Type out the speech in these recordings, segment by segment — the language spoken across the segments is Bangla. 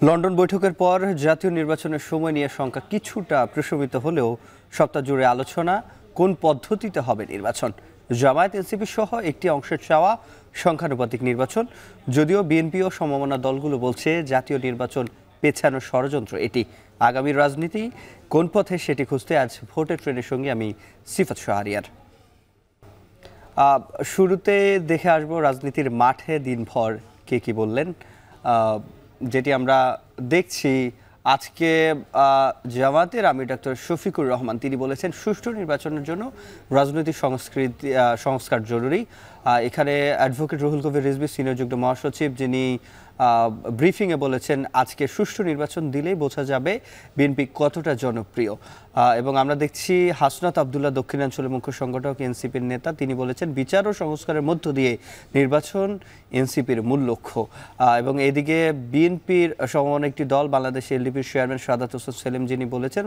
লন্ডন বৈঠকের পর জাতীয় নির্বাচনের সময় নিয়ে শঙ্কা কিছুটা প্রশমিত হলেও সপ্তাহ জুড়ে আলোচনা কোন পদ্ধতিতে হবে নির্বাচন। জামায়াত এনসিপি সহ একটি অংশের চাওয়া সংখ্যানুপাতিক নির্বাচন, যদিও বিএনপি ও সমমনা দলগুলো বলছে জাতীয় নির্বাচন পেছানোর ষড়যন্ত্র এটি। আগামী রাজনীতি কোন পথে সেটি খুঁজতে আজ ভোটের ট্রেনের সঙ্গে আমি সিফাত শাহরিয়ার। শুরুতে দেখে আসবো রাজনীতির মাঠে দিনভর কে কি বললেন। যেটি আমরা দেখছি আজকে জামায়াতের আমির ডক্টর শফিকুর রহমান তিনি বলেছেন সুষ্ঠু নির্বাচনের জন্য রাজনৈতিক সংস্কার জরুরি। এখানে অ্যাডভোকেট রুহুল কবির রিজভী সিনিয়র যুগ্ম মহাসচিব যিনি ব্রিফিংয়ে বলেছেন আজকে সুষ্ঠু নির্বাচন দিলেই বোঝা যাবে বিএনপি কতটা জনপ্রিয়। এবং আমরা দেখছি হাসনাত আবদুল্লাহ দক্ষিণাঞ্চলের মুখ্য সংগঠক এনসিপির নেতা তিনি বলেছেন বিচার ও সংস্কারের মধ্য দিয়ে নির্বাচন এনসিপির মূল লক্ষ্য। এবং এদিকে বিএনপির সমমন একটি দল বাংলাদেশ এলডিপির চেয়ারম্যান সাদাত হোসেন সেলিম যিনি বলেছেন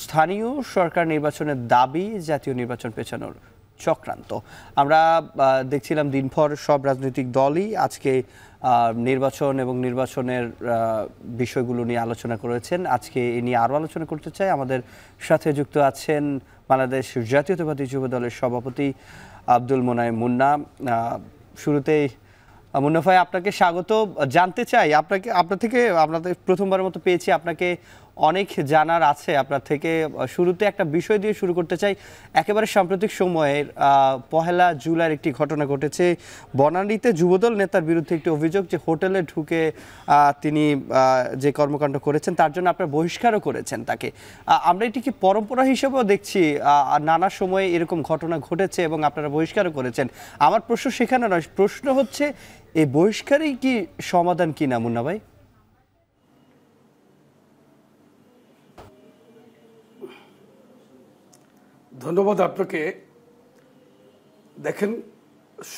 স্থানীয় সরকার নির্বাচনের দাবি জাতীয় নির্বাচন পেছানোর চক্রান্ত। আমরা দেখছিলাম দিনভর সব রাজনৈতিক দলই আজকে নির্বাচন এবং নির্বাচনের বিষয়গুলো নিয়ে আলোচনা করেছেন। আজকে এ নিয়ে আরও আলোচনা করতে চাই। আমাদের সাথে যুক্ত আছেন বাংলাদেশ জাতীয়তাবাদী যুব দলের সভাপতি আব্দুল মোনায়েম মুন্না। শুরুতেই মুন্না ভাই আপনাকে স্বাগত জানতে চাই। আপনার থেকে আপনাদের প্রথমবারের মতো পেয়েছি, আপনাকে অনেক জানার আছে আপনার থেকে। শুরুতে একটা বিষয় দিয়ে শুরু করতে চাই। একেবারে সাম্প্রতিক সময়ের 1 জুলাইয়ের একটি ঘটনা ঘটেছে। বনানীতে যুবদল নেতার বিরুদ্ধে একটি অভিযোগ যে হোটেলে ঢুকে তিনি যে কর্মকাণ্ড করেছেন তার জন্য আপনারা বহিষ্কারও করেছেন তাকে। আমরা এটিকে পরম্পরা হিসেবেও দেখছি, নানা সময়ে এরকম ঘটনা ঘটেছে এবং আপনারা বহিষ্কারও করেছেন। আমার প্রশ্ন সেখানে নয়, প্রশ্ন হচ্ছে এই বহিষ্কারই কি সমাধান কিনা মুন্না ভাই? ধন্যবাদ আপনাকে। দেখেন,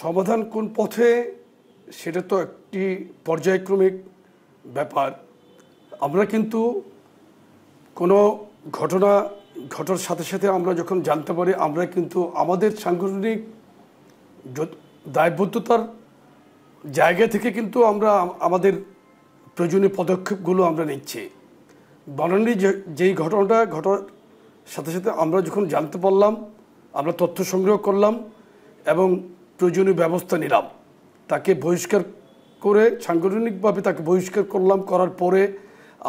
সমাধান কোন পথে সেটা তো একটি পর্যায়ক্রমিক ব্যাপার। আমরা কিন্তু কোনো ঘটার সাথে সাথে আমরা যখন জানতে পারি আমরা কিন্তু আমাদের সাংগঠনিক দায়বদ্ধতার জায়গা থেকে কিন্তু আমরা আমাদের প্রয়োজনীয় পদক্ষেপগুলো আমরা নিচ্ছি। বনানী যেই ঘটনাটা ঘটার সাথে সাথে আমরা যখন জানতে পারলাম আমরা তথ্য সংগ্রহ করলাম এবং প্রয়োজনীয় ব্যবস্থা নিলাম। তাকে বহিষ্কার করে সাংগঠনিকভাবে তাকে বহিষ্কার করলাম। করার পরে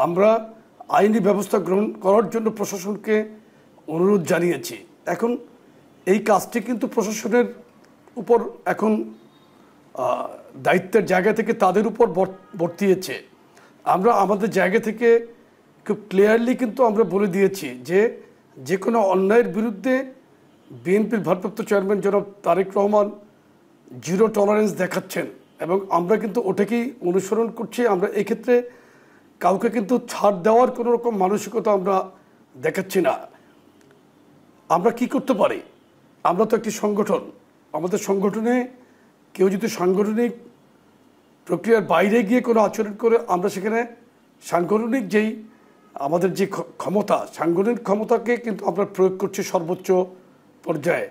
আমরা আইনি ব্যবস্থা গ্রহণ করার জন্য প্রশাসনকে অনুরোধ জানিয়েছি। এখন এই কাজটি কিন্তু প্রশাসনের উপর এখন দায়িত্বের জায়গা থেকে তাদের উপর বর্তিয়েছে। আমরা আমাদের জায়গা থেকে খুব ক্লিয়ারলি কিন্তু আমরা বলে দিয়েছি যে কোনো অন্যায়ের বিরুদ্ধে বিএনপির ভারপ্রাপ্ত চেয়ারম্যান জনাব তারেক রহমান জিরো টলারেন্স দেখাচ্ছেন এবং আমরা কিন্তু ওটাকেই অনুসরণ করছি। আমরা এক্ষেত্রে কাউকে কিন্তু ছাড় দেওয়ার কোনো রকম মানসিকতা আমরা দেখাচ্ছি না। আমরা কি করতে পারি? আমরা তো একটি সংগঠন। আমাদের সংগঠনে কেউ যদি সাংগঠনিক প্রক্রিয়ার বাইরে গিয়ে কোনো আচরণ করে আমরা সেখানে সাংগঠনিক যেই আমাদের যে ক্ষমতা, সাংগঠনিক ক্ষমতাকে কিন্তু আমরা প্রয়োগ করছি সর্বোচ্চ পর্যায়ে।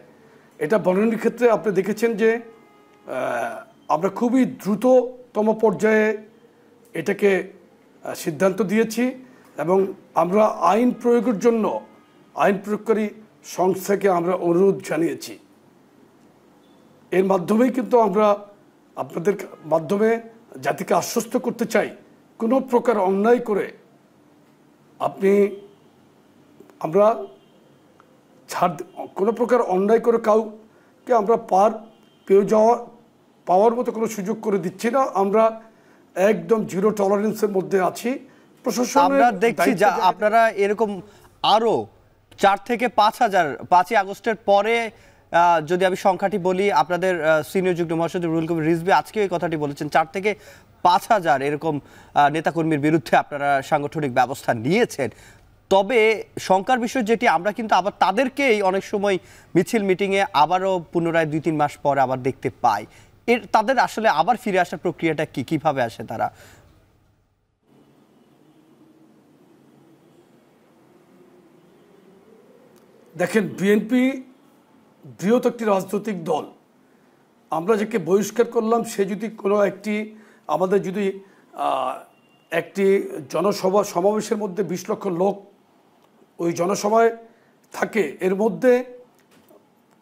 এটা বনানীর ক্ষেত্রে আপনি দেখেছেন যে আমরা খুবই দ্রুততম পর্যায়ে এটাকে সিদ্ধান্ত দিয়েছি এবং আমরা আইন প্রয়োগের জন্য আইন প্রয়োগকারী সংস্থাকে আমরা অনুরোধ জানিয়েছি। এর মাধ্যমেই কিন্তু আমরা আপনাদের মাধ্যমে জাতিকে আশ্বস্ত করতে চাই কোনো প্রকার অন্যায় করে আমরা কোনো প্রকার অন্যায় করে কাউকে আমরা পাওয়ার মতো কোনো সুযোগ করে দিচ্ছি না। আমরা একদম জিরো টলারেন্সের মধ্যে আছি। প্রশাসন আমরা দেখছি যে আপনারা এরকম আরো 4 থেকে 5,000 5ই আগস্টের পরে যদি আমি সংখ্যাটি বলি, আপনাদের সিনিয়র যুগ্ম মহাসচিব রুহুল কবির রিজভী আজকে এই কথাটি বলেছেন 4 থেকে 5,000 এরকম নেতাকর্মীর বিরুদ্ধে আপনারা সাংগঠনিক ব্যবস্থা নিয়েছেন। তবে শঙ্কার বিষয় যেটি, আমরা কিন্তু আবার তাদেরকেই অনেক সময় মিছিল মিটিংয়ে আবারও পুনরায় 2-3 মাস পর আবার দেখতে পাই। তাদের আসলে আবার ফিরে আসার প্রক্রিয়াটা কিভাবে আসে তারা? দেখেন, বিএনপি বৃহৎ একটি রাজনৈতিক দল। আমরা যাকে বহিষ্কার করলাম সে যদি কোনো একটি আমাদের যদি একটি জনসভা সমাবেশের মধ্যে 20 লক্ষ লোক ওই জনসভায় থাকে, এর মধ্যে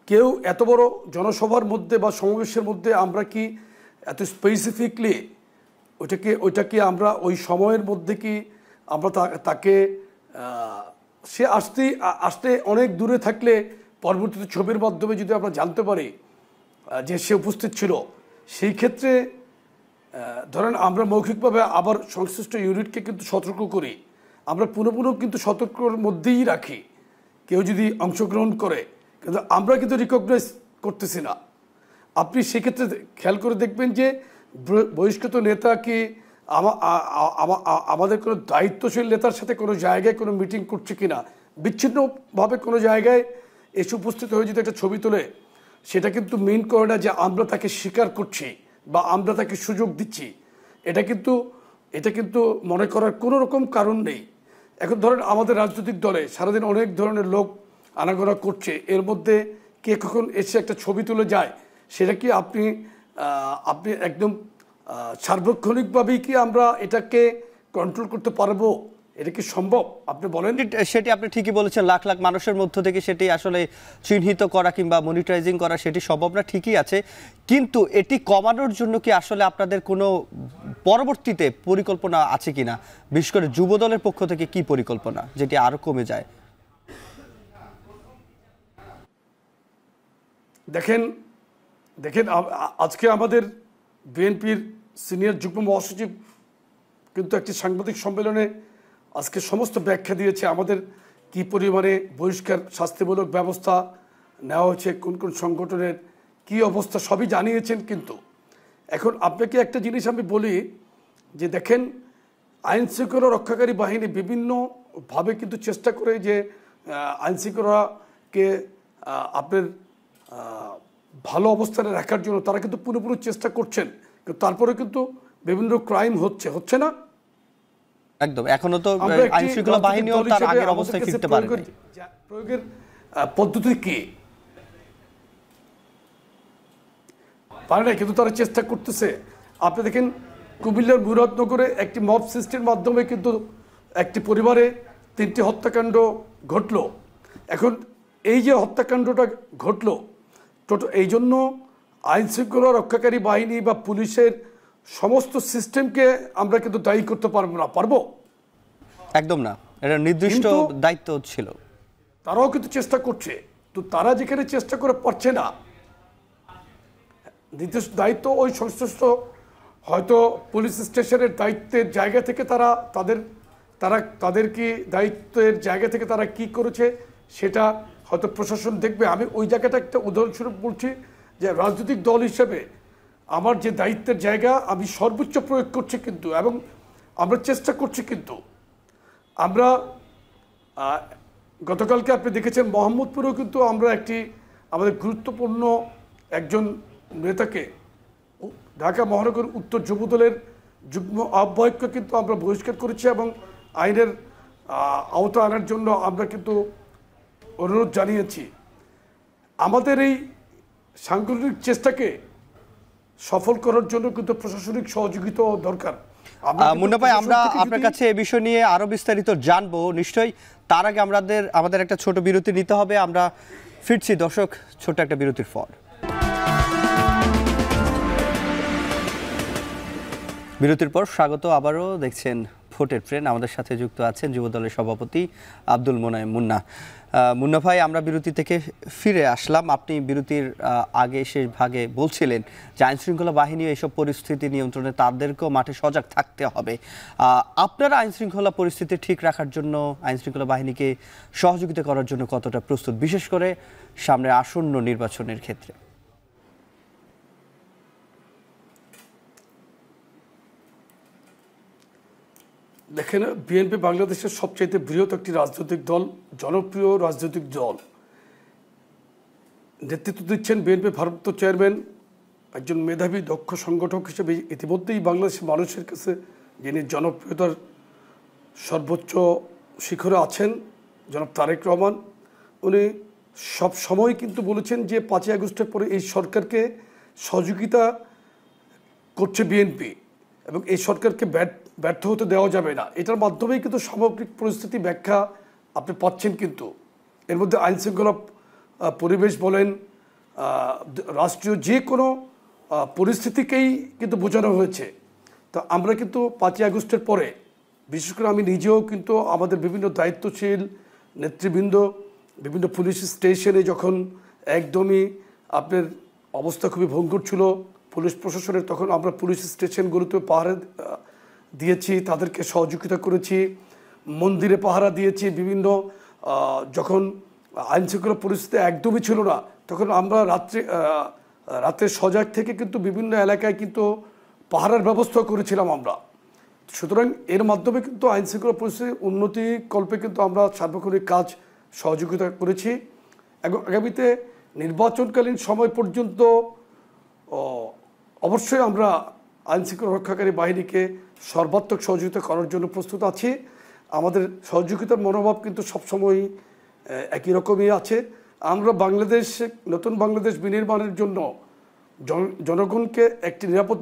কেউ এত বড় জনসভার মধ্যে বা সমাবেশের মধ্যে আমরা কি এত স্পেসিফিকলি ওইটাকে আমরা ওই সময়ের মধ্যে কি আমরা তাকে সে আসতে অনেক দূরে থাকলে পরবর্তীতে ছবির মাধ্যমে যদি আমরা জানতে পারি যে সে উপস্থিত ছিল, সেই ক্ষেত্রে ধরেন আমরা মৌখিকভাবে আবার সংশ্লিষ্ট ইউনিটকে কিন্তু সতর্ক করি, আমরা পুনঃ কিন্তু সতর্কর মধ্যেই রাখি কেউ যদি অংশগ্রহণ করে, কিন্তু আমরা কিন্তু রিকগনাইজ করতেছি না। আপনি সেক্ষেত্রে খেয়াল করে দেখবেন যে বহিষ্কৃত নেতা কি আমাদের কোনো দায়িত্বশীল নেতার সাথে কোনো জায়গায় কোনো মিটিং করছে কিনা, বিচ্ছিন্নভাবে কোনো জায়গায় এসে উপস্থিত হয়ে যদি একটা ছবি তোলে, সেটা কিন্তু মেইন করে না যে আমরা তাকে স্বীকার করছি বা আমরা তাকে সুযোগ দিচ্ছি। এটা কিন্তু মনে করার কোনো রকম কারণ নেই। এখন ধরেন আমাদের রাজনৈতিক দলে সারাদিন অনেক ধরনের লোক আনাগোনা করছে, এর মধ্যে কে কখন এসে একটা ছবি তুলে যায়, সেটা কি আপনি একদম সার্বক্ষণিকভাবেই কি আমরা এটাকে কন্ট্রোল করতে পারবো? এটা কি সম্ভব আপনি বলেন? সেটি আপনি ঠিকই বলেছেন, লাখ লাখ মানুষের মধ্য থেকে সেটি আসলে চিহ্নিত করা কিংবা মনিটরাইজিং করা সেটি সম্ভব না, ঠিকই আছে। কিন্তু এটি কমানোর জন্য কি আসলে আপনাদের কোনো পরবর্তীতে পরিকল্পনা আছে কিনা, বিশেষ করে যুব দলের পক্ষ থেকে কি পরিকল্পনা যেটি আরো কমে যায়? দেখেন আজকে আমাদের বিএনপির সিনিয়র যুগ্ম মহাসচিব কিন্তু একটি সাংবাদিক সম্মেলনে আজকে সমস্ত ব্যাখ্যা দিয়েছে আমাদের কি পরিমাণে বহিষ্কার শাস্তিমূলক ব্যবস্থা নেওয়া হয়েছে, কোন কোন সংগঠনের কি অবস্থা সবই জানিয়েছেন। কিন্তু এখন আপনাকে একটা জিনিস আমি বলি যে দেখেন, আইন শৃঙ্খলা রক্ষাকারী বাহিনী বিভিন্নভাবে কিন্তু চেষ্টা করে যে আইন শৃঙ্খলাকে আপনার ভালো অবস্থানে রাখার জন্য তারা কিন্তু পুরোপুরি চেষ্টা করছেন, কিন্তু তারপরে কিন্তু বিভিন্ন ক্রাইম হচ্ছে না। একদম, এখনো তো আইন শৃঙ্খলা বাহিনীও তার আগের অবস্থায় ফিরতে পারেনি। প্রয়োগের পদ্ধতি কি পারে না, কিন্তু তারা চেষ্টা করতেছে। আপনি দেখেন কুমিল্লার মুরাদনগরে একটি মব সৃষ্টির মাধ্যমে কিন্তু একটি পরিবারে 3টি হত্যাকাণ্ড ঘটল। এখন এই যে হত্যাকাণ্ডটা ঘটলো এই জন্য আইন শৃঙ্খলা রক্ষাকারী বাহিনী বা পুলিশের সমস্ত সিস্টেমকে আমরা কিন্তু দায়ী করতে পারবো? একদম না, এটা নির্দিষ্ট দায়িত্ব ছিল। তারাও কিন্তু চেষ্টা করছে, তো তারা যেখানে চেষ্টা করে পারছে না, নির্দিষ্ট দায়িত্ব ওই সংশ্লিষ্ট হয়তো পুলিশ স্টেশনের দায়িত্বের জায়গা থেকে তাদের কি দায়িত্বের জায়গা থেকে তারা কি করেছে সেটা হয়তো প্রশাসন দেখবে। আমি ওই জায়গাটা একটা উদাহরণস্বরূপ বলছি যে রাজনৈতিক দল হিসেবে আমার যে দায়িত্বের জায়গা আমি সর্বোচ্চ প্রয়োগ করছি, কিন্তু এবং আমরা চেষ্টা করছি। কিন্তু আমরা গতকালকে আপনি দেখেছেন মোহাম্মদপুরেও কিন্তু আমরা আমাদের গুরুত্বপূর্ণ একজন নেতাকে, ঢাকা মহানগর উত্তর যুবদলের যুগ্ম আহ্বায়ককে কিন্তু আমরা বহিষ্কার করেছি এবং আইনের আওতা আনার জন্য আমরা কিন্তু অনুরোধ জানিয়েছি। আমাদের এই সাংগঠনিক চেষ্টাকে সফল করার জন্য কিন্তু প্রশাসনিক সহযোগিতা দরকার। মুন্না ভাই, আমরা আপনার কাছে এই বিষয় নিয়ে আরো বিস্তারিত জানবো নিশ্চয়ই। তার আগে আমাদের একটা ছোট বিরতি নিতে হবে। আমরা ফিরছি দর্শক ছোট একটা বিরতির পর। বিরতির পর স্বাগত আবারও, দেখছেন ভোটের ট্রেন। আমাদের সাথে যুক্ত আছেন যুবদলের সভাপতি আব্দুল মোনায়েম মুন্না। মুন্না ভাই, আমরা বিরতি থেকে ফিরে আসলাম। আপনি বিরতির আগে শেষ ভাগে বলছিলেন যে আইন শৃঙ্খলা বাহিনী এইসব পরিস্থিতি নিয়ন্ত্রণে তাদেরকেও মাঠে সজাগ থাকতে হবে। আপনারা আইন শৃঙ্খলা পরিস্থিতি ঠিক রাখার জন্য আইন শৃঙ্খলা বাহিনীকে সহযোগিতা করার জন্য কতটা প্রস্তুত, বিশেষ করে সামনে আসন্ন নির্বাচনের ক্ষেত্রে? দেখেন, বিএনপি বাংলাদেশের সবচাইতে বৃহৎ একটি রাজনৈতিক দল, জনপ্রিয় রাজনৈতিক দল। নেতৃত্ব দিচ্ছেন বিএনপি ভারপ্রাপ্ত চেয়ারম্যান, একজন মেধাবী দক্ষ সংগঠক হিসেবে ইতিমধ্যেই বাংলাদেশের মানুষের কাছে যিনি জনপ্রিয়তার সর্বোচ্চ শিখরে আছেন, জনাব তারেক রহমান। উনি সব সময় কিন্তু বলেছেন যে 5ই আগস্টের পরে এই সরকারকে সহযোগিতা করছে বিএনপি এবং এই সরকারকে ব্যর্থ হতে দেওয়া যাবে না। এটার মাধ্যমেই কিন্তু সামগ্রিক পরিস্থিতি ব্যাখ্যা আপনি পাচ্ছেন। কিন্তু এর মধ্যে আইনশৃঙ্খলা পরিবেশ বলেন, রাষ্ট্রীয় যে কোনো পরিস্থিতিকেই কিন্তু বোঝানো হয়েছে। তো আমরা কিন্তু 5ই আগস্টের পরে বিশেষ করে আমি নিজেও কিন্তু আমাদের বিভিন্ন দায়িত্বশীল নেতৃবৃন্দ বিভিন্ন পুলিশ স্টেশনে যখন একদমই আপনার অবস্থা খুবই ভঙ্গুর ছিল পুলিশ প্রশাসনের, তখন আমরা পুলিশ স্টেশনগুলোতে পাহারা দিয়েছি, তাদেরকে সহযোগিতা করেছি, মন্দিরে পাহারা দিয়েছি। বিভিন্ন যখন আইনশৃঙ্খলা পরিস্থিতি একদমই ছিল না, তখন আমরা রাতে সজাগ থেকে কিন্তু বিভিন্ন এলাকায় কিন্তু পাহারার ব্যবস্থা করেছিলাম আমরা। সুতরাং এর মাধ্যমে কিন্তু আইনশৃঙ্খলা পরিস্থিতির উন্নতি কল্পে কিন্তু আমরা সার্বক্ষণিক কাজ সহযোগিতা করেছি। আগামীতে নির্বাচনকালীন সময় পর্যন্ত অবশ্যই আমরা আইনশৃঙ্খলা রক্ষাকারী বাহিনীকে সর্বাত্মক সহযোগিতা করার জন্য প্রস্তুত আছি। আমাদের সহযোগিতার মনোভাব কিন্তু সবসময়ই একই রকমই আছে। আমরা নতুন বাংলাদেশ বিনির্মাণের জন্য জনগণকে একটি নিরাপদ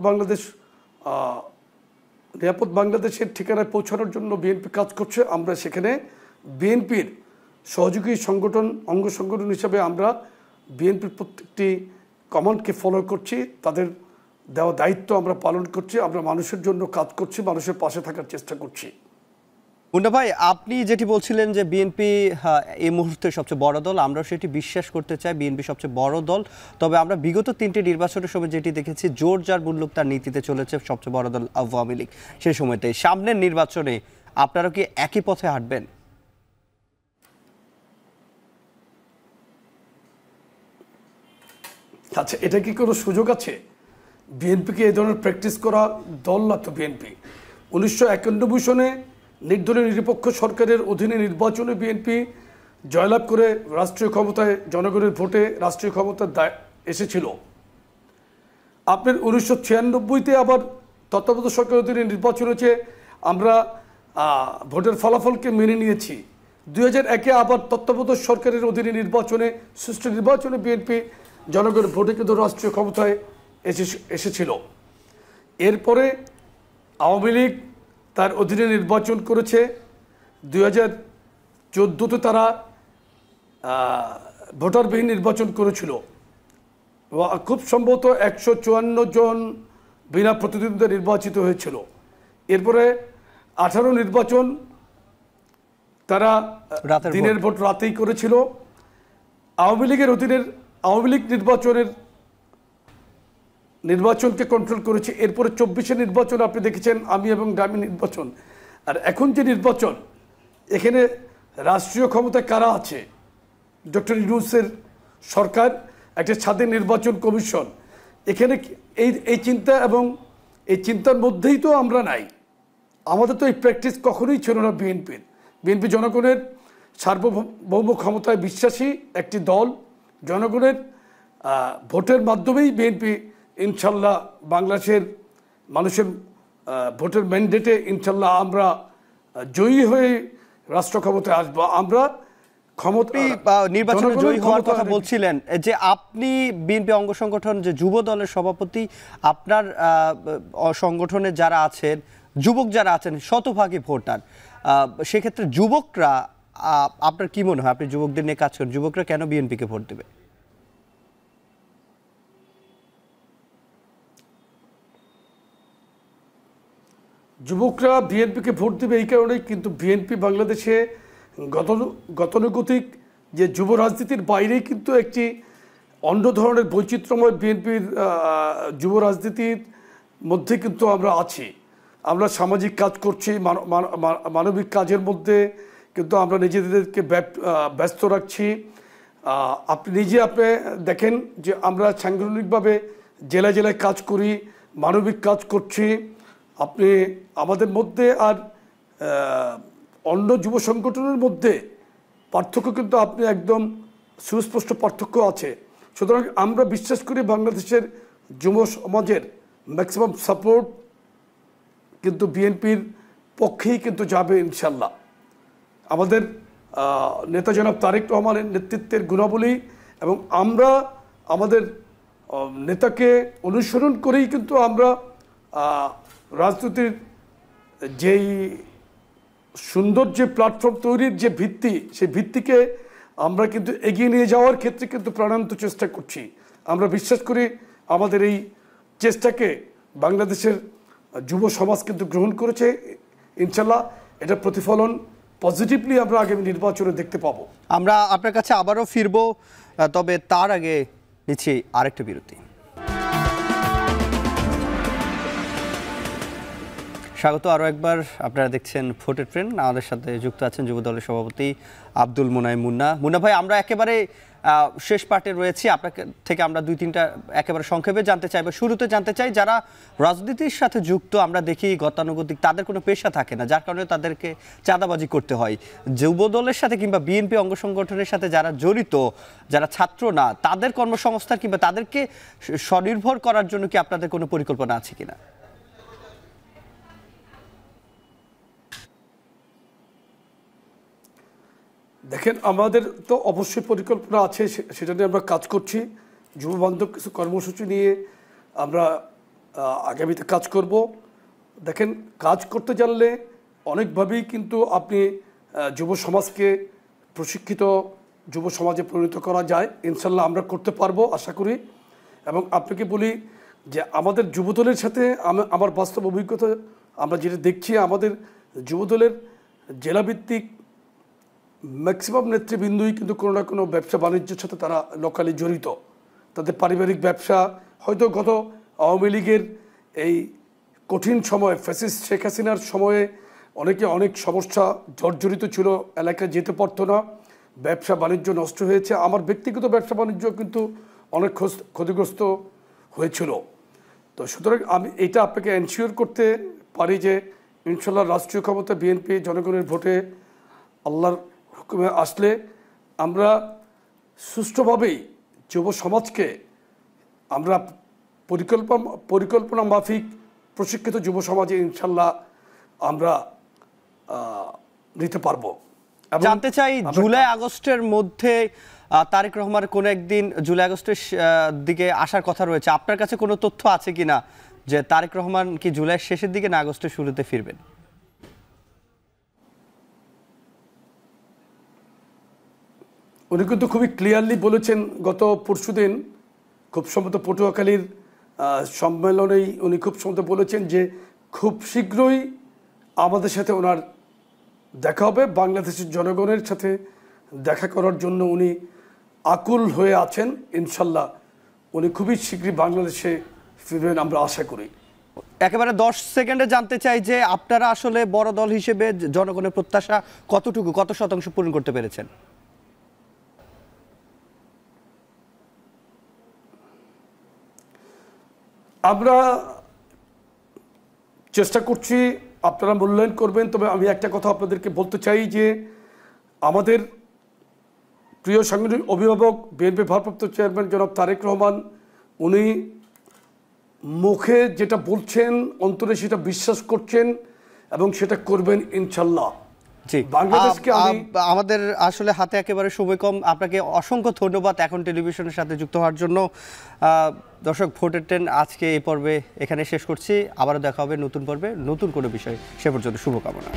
বাংলাদেশের ঠিকানায় পৌঁছানোর জন্য বিএনপি কাজ করছে। আমরা সেখানে বিএনপির সহযোগী অঙ্গ সংগঠন হিসাবে আমরা বিএনপির প্রত্যেকটি কমান্ডকে ফলো করছি, তাদের দেওয়া দায়িত্ব আমরা পালন করছি। আমরা মানুষের জন্য কাজ করছি, মানুষের পাশে থাকার চেষ্টা করছি। মুন্না ভাই, আপনি যেটি বলছিলেন যে বিএনপি এই মুহূর্তে সবচেয়ে বড় দল, আমরা সেটি বিশ্বাস করতে চাই, বিএনপি সবচেয়ে বড় দল। তবে আমরা বিগত 3টি নির্বাচনের সময় যেটি দেখেছি, জোর যার মুল্লুক তার নীতিতে চলেছে সবচেয়ে বড় দল আওয়ামী লীগ। সেই সময়টাই সামনের নির্বাচনে আপনারা কি একই পথে হাঁটবেন? আচ্ছা, এটা কি কোনো সুযোগ আছে বিএনপিকে এই ধরনের প্র্যাকটিস করা? দল না তো বিএনপি। 1991 সনে নির্দলীয় নিরপেক্ষ সরকারের অধীনে নির্বাচনে বিএনপি জয়লাভ করে রাষ্ট্রীয় ক্ষমতায় জনগণের ভোটে রাষ্ট্রীয় ক্ষমতায় এসেছিল। আপনার 1996-তে আবার তত্ত্বাবধায়ক সরকারের অধীনে নির্বাচন হয়েছে, আমরা ভোটের ফলাফলকে মেনে নিয়েছি। 2001-এ আবার তত্ত্বাবধায়ক সরকারের অধীনে নির্বাচনে সুষ্ঠু নির্বাচনে বিএনপি জনগণের ভোটে কিন্তু রাষ্ট্রীয় ক্ষমতায় এসেছিল। এরপরে আওয়ামী লীগ তার অধীনে নির্বাচন করেছে। 2014-তে তারা ভোটারবিহীন নির্বাচন করেছিল। খুব সম্ভবত 154 জন বিনা প্রতিদ্বন্দ্বিতা নির্বাচিত হয়েছিল। এরপরে 18 নির্বাচন তারা দিনের ভোট রাতেই করেছিল। আওয়ামী লীগের অধীনের আওয়ামী লীগ নির্বাচনকে কন্ট্রোল করেছে। এরপরে 24-এর নির্বাচন আপনি দেখেছেন, আমি এবং ডামি নির্বাচন। আর এখন যে নির্বাচন, এখানে রাষ্ট্রীয় ক্ষমতায় কারা আছে? ডক্টর ইউনূসের সরকার, একটা স্বাধীন নির্বাচন কমিশন। এখানে এই চিন্তা এবং এই চিন্তার মধ্যেই তো আমরা নাই। আমাদের তো এই প্র্যাকটিস কখনোই ছিল না বিএনপির। বিএনপি জনগণের সার্বভৌম ক্ষমতায় বিশ্বাসী একটি দল। জনগণের ভোটের মাধ্যমেই বিএনপি ইনশাল্লাহ বাংলাদেশের মানুষের ভোটের ম্যান্ডেটে ইনশাল্লাহ আমরা জয়ী হয়ে রাষ্ট্র ক্ষমতায় আসবো। আমরা নির্বাচনে জয়ী হওয়ার কথা বলছিলেন যে আপনি বিএনপি অঙ্গ সংগঠন যে যুব দলের সভাপতি, আপনার সংগঠনে যারা আছেন, যুবক যারা আছেন শতভাগই ভোটার, সেক্ষেত্রে যুবকরা, আপনার কি মনে হয়, আপনি যুবকদের নিয়ে কাজ করেন, যুবকরা কেন বিএনপিকে ভোট দেবে? যুবকরা বিএনপিকে ভোট দেবে এই কারণেই, কিন্তু বিএনপি বাংলাদেশে গতানুগতিক যে যুব রাজনীতির বাইরেই কিন্তু একটি অন্য ধরনের বৈচিত্র্যময় বিএনপির যুব রাজনীতির মধ্যে কিন্তু আমরা আছি। আমরা সামাজিক কাজ করছি, মানবিক কাজের মধ্যে কিন্তু আমরা নিজেদেরকে ব্যস্ত রাখছি। আপনি দেখেন যে আমরা সাংগঠনিকভাবে জেলায় জেলায় কাজ করি, মানবিক কাজ করছি। আপনি আমাদের মধ্যে আর অন্য যুব সংগঠনের মধ্যে পার্থক্য কিন্তু আপনি একদম সুস্পষ্ট পার্থক্য আছে। সুতরাং আমরা বিশ্বাস করি বাংলাদেশের যুব সমাজের ম্যাক্সিমাম সাপোর্ট কিন্তু বিএনপির পক্ষেই কিন্তু যাবে ইনশাল্লাহ। আমাদের নেতা জনাব তারেক রহমানের নেতৃত্বের গুণাবলী এবং আমরা আমাদের নেতাকে অনুসরণ করেই কিন্তু আমরা রাজনীতির যেই সুন্দর যে প্ল্যাটফর্ম তৈরির যে ভিত্তি, সেই ভিত্তিকে আমরা কিন্তু এগিয়ে নিয়ে যাওয়ার ক্ষেত্রে কিন্তু প্রাণান্ত চেষ্টা করছি। আমরা বিশ্বাস করি আমাদের এই চেষ্টাকে বাংলাদেশের যুব সমাজ কিন্তু গ্রহণ করেছে। ইনশাল্লাহ এটা প্রতিফলন পজিটিভলি আমরা আগামী নির্বাচনে দেখতে পাবো। আমরা আপনার কাছে আবারও ফিরবো, তবে তার আগে নিচ্ছি আরেকটা বিরতি। স্বাগত আরও একবার। আপনারা দেখছেন ভোটের ট্রেন। আমাদের সাথে যুক্ত আছেন যুব দলের সভাপতি আব্দুল মোনায়েম মুন্না। মুন্না ভাই, আমরা একেবারে শেষ পার্টে রয়েছি। আপনার থেকে আমরা 2-3টা একেবারে সংক্ষেপে জানতে চাই, বা শুরুতে জানতে চাই, যারা রাজনীতির সাথে যুক্ত আমরা দেখি গতানুগতিক, তাদের কোনো পেশা থাকে না, যার কারণে তাদেরকে চাঁদাবাজি করতে হয়। যুব দলের সাথে কিংবা বিএনপি অঙ্গ সংগঠনের সাথে যারা জড়িত, যারা ছাত্র না, তাদের কর্মসংস্থান কিংবা তাদেরকে স্বনির্ভর করার জন্য কি আপনাদের কোনো পরিকল্পনা আছে কিনা? দেখেন, আমাদের তো অবশ্যই পরিকল্পনা আছে, সেটা নিয়ে আমরা কাজ করছি। যুব বান্ধব কিছু কর্মসূচি নিয়ে আমরা আগামীতে কাজ করব। দেখেন, কাজ করতে জানলে অনেকভাবেই কিন্তু আপনি যুব সমাজকে প্রশিক্ষিত যুব সমাজে পরিণত করা যায়। ইনশাল্লাহ আমরা করতে পারবো আশা করি। এবং আপনাকে বলি যে আমাদের যুবদলের সাথে আমার বাস্তব অভিজ্ঞতা, আমরা যেটা দেখছি, আমাদের যুবদলের জেলাভিত্তিক ম্যাক্সিমাম নেতৃবৃন্দই কিন্তু কোনো না কোনো ব্যবসা বাণিজ্যের সাথে তারা লোকালি জড়িত। তাদের পারিবারিক ব্যবসা, হয়তো গত আওয়ামী লীগের এই কঠিন সময়, ফ্যাসিস্ট শেখ হাসিনার সময়ে অনেকে অনেক সমস্যা জর্জরিত ছিল, এলাকায় যেতে পারতো না, ব্যবসা বাণিজ্য নষ্ট হয়েছে। আমার ব্যক্তিগত ব্যবসা বাণিজ্য কিন্তু অনেক ক্ষতিগ্রস্ত হয়েছিল। তো সুতরাং আমি এটা আপনাকে এনশিওর করতে পারি যে ইনশাল্লাহ রাষ্ট্রীয় ক্ষমতা বিএনপি জনগণের ভোটে আল্লাহর হুকুমে আসলে আমরা সুষ্ঠুভাবেই যুব সমাজকে আমরা পরিকল্পনা মাফিক প্রশিক্ষিত যুব সমাজে ইনশাল্লাহ আমরা নিতে পারবো। জানতে চাই, জুলাই আগস্টের মধ্যে তারেক রহমান কোন একদিন জুলাই আগস্টের দিকে আসার কথা রয়েছে। আপনার কাছে কোনো তথ্য আছে কিনা যে তারেক রহমান কি জুলাইয়ের শেষের দিকে না আগস্টের শুরুতে ফিরবেন? উনি কিন্তু খুবই ক্লিয়ারলি বলেছেন গত পরশুদিন, খুব সম্ভবত পটুয়াখালীর সম্মেলনেই উনি খুব সম্ভবত বলেছেন যে খুব শীঘ্রই আমাদের সাথে ওনার দেখা হবে। বাংলাদেশের জনগণের সাথে দেখা করার জন্য উনি আকুল হয়ে আছেন। ইনশাল্লাহ উনি খুবই শীঘ্রই বাংলাদেশে ফিরবেন আমরা আশা করি। একেবারে 10 সেকেন্ডে জানতে চাই যে আপনারা আসলে বড় দল হিসেবে জনগণের প্রত্যাশা কতটুকু, কত শতাংশ পূরণ করতে পেরেছেন? আমরা চেষ্টা করছি, আপনারা মূল্যায়ন করবেন। তবে আমি একটা কথা আপনাদেরকে বলতে চাই যে আমাদের প্রিয় সাংগঠনিক অভিভাবক বিএনপি ভারপ্রাপ্ত চেয়ারম্যান জনাব তারেক রহমান, উনি মুখে যেটা বলছেন অন্তরে সেটা বিশ্বাস করছেন এবং সেটা করবেন ইনশাল্লাহ। জি, বাংলাদেশকে আমাদের আসলে হাতে একেবারে সময় কম। আপনাকে অসংখ্য ধন্যবাদ এখন টেলিভিশনের সাথে যুক্ত হওয়ার জন্য। দর্শক, ভোটের ট্রেন আজকে এই পর্বে এখানে শেষ করছি। আবারও দেখা হবে নতুন পর্বে নতুন কোনো বিষয়। সে পর্যন্ত শুভকামনা।